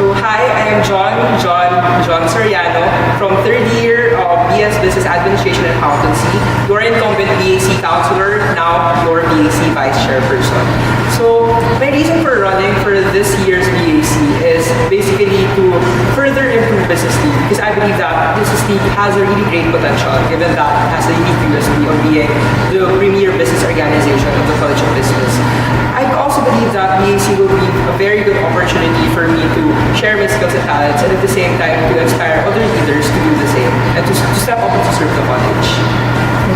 So hi, I am John Soriano from third year of BS Business Administration and Accountancy. Your incumbent BAC counselor, now your BAC Vice Chairperson. So my reason for running for this year's BAC is basically to further improve Business League, because I believe that Business League has a really great potential given that it has a unique USP of being the premier business organization of the College of Business. I also believe that BAC will be a very good opportunity for me to share my skills and talents, and at the same time to inspire other leaders to do the same and to step up and to serve the college.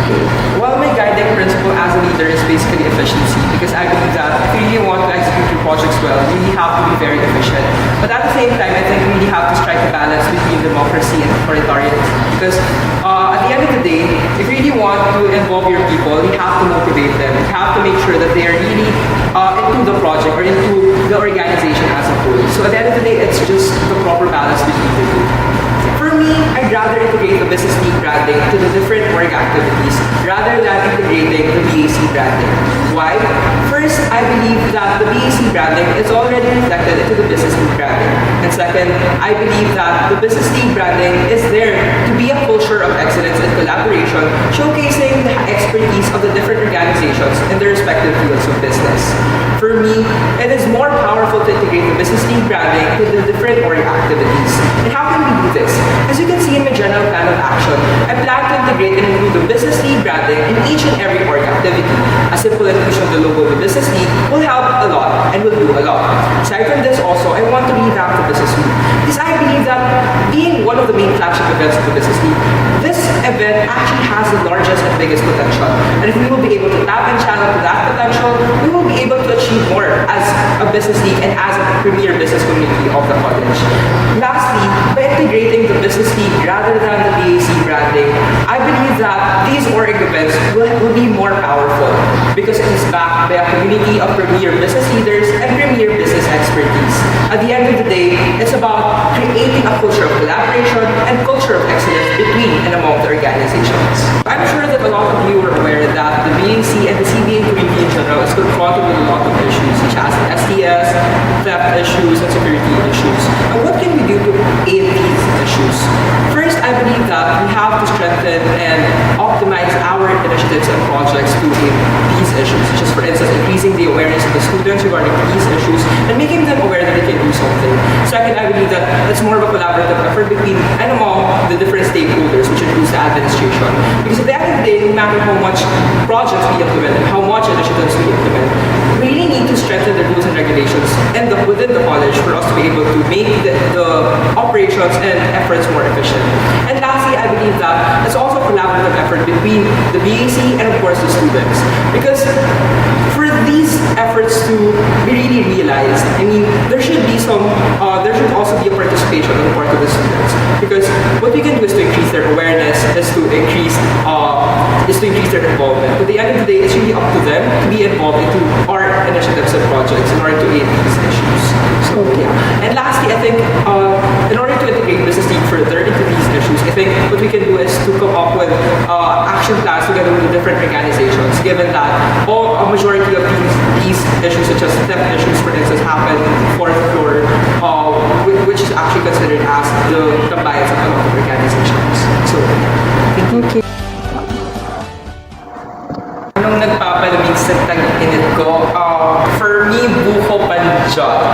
Okay. Well, my guiding principle as a leader is basically efficiency, because I believe that if you really want to execute your projects well, you really have to be very efficient. But at the same time, I think you really have to strike a balance between democracy and authoritarian, because at the end of the day, if you really want to involve your people, you have to motivate them. You have to make sure that they are really into the project or into the organization as a whole. So at the end of the day, it's just the proper balance between the two. For me, I'd rather integrate the Business League branding to the different org activities rather than integrating the BAC branding. Why? First, I believe that the BAC branding is already reflected into the Business League branding. And second, I believe that the Business League branding is there to be a culture of excellence and collaboration, showcasing the expertise of the different organizations in their respective fields of business. For me, it is more powerful to integrate the Business League branding to the different org activities. And how can we do this? As you can see in my general plan of action, I plan to integrate and include the Business League branding in each and every org activity. A simple inclusion of the logo of the Business League will help a lot and will do a lot. Aside from this also, I want to revamp the Business League, because I believe that being one of the main flagship events of the Business League, this event actually has the largest and biggest potential. And if we will be able to tap and channel to that potential, we will be able to achieve more as a Business League and as a premier business community of the college. Lastly, by integrating the Business League rather than the BAC branding, I believe that these org events will be more powerful, because it is backed by a community of premier business leaders and premier business expertise. At the end of the day, it's about creating a culture of collaboration and culture of excellence between and among the organizations. I'm sure that a lot of you are aware that the BAC and the CBA community in general is confronted with a lot of issues such as STS, theft issues, and security issues. And what can we do to aid these issues? First, I believe that we have to strengthen and optimize our initiatives and projects to aid these issues, such as, for instance, increasing the awareness of the students regarding these issues and making them aware that they can do something. Second, I believe that it's more of a collaborative effort between and among the different stakeholders, which includes the administration. Because at the end of the day, no matter how much projects we implement and how much initiatives we implement, we really need to strengthen the rules and regulations and within the college for us to be able to make the operations and efforts more efficient. And lastly, I believe that it's also a collaborative effort between the BAC and of course the students. Because for these efforts to be really realized, I mean, there should also be a participation on the part of the students. Because what we can do is to increase their awareness, is to increase their involvement. But at the end of the day, it's really up to them to be involved into our initiatives and projects in order to aid these issues. So yeah. And lastly, I think in order to integrate Business League further into these issues, I think what we can do is to come up with action plans together with the different organizations, given that a majority of these issues, such as theft issues, for instance, happen on the fourth floor, which is actually considered as the bias of a lot of organizations. So, thank you. Anong nagpapalamig sa tag-init ko? For me, buko panjot.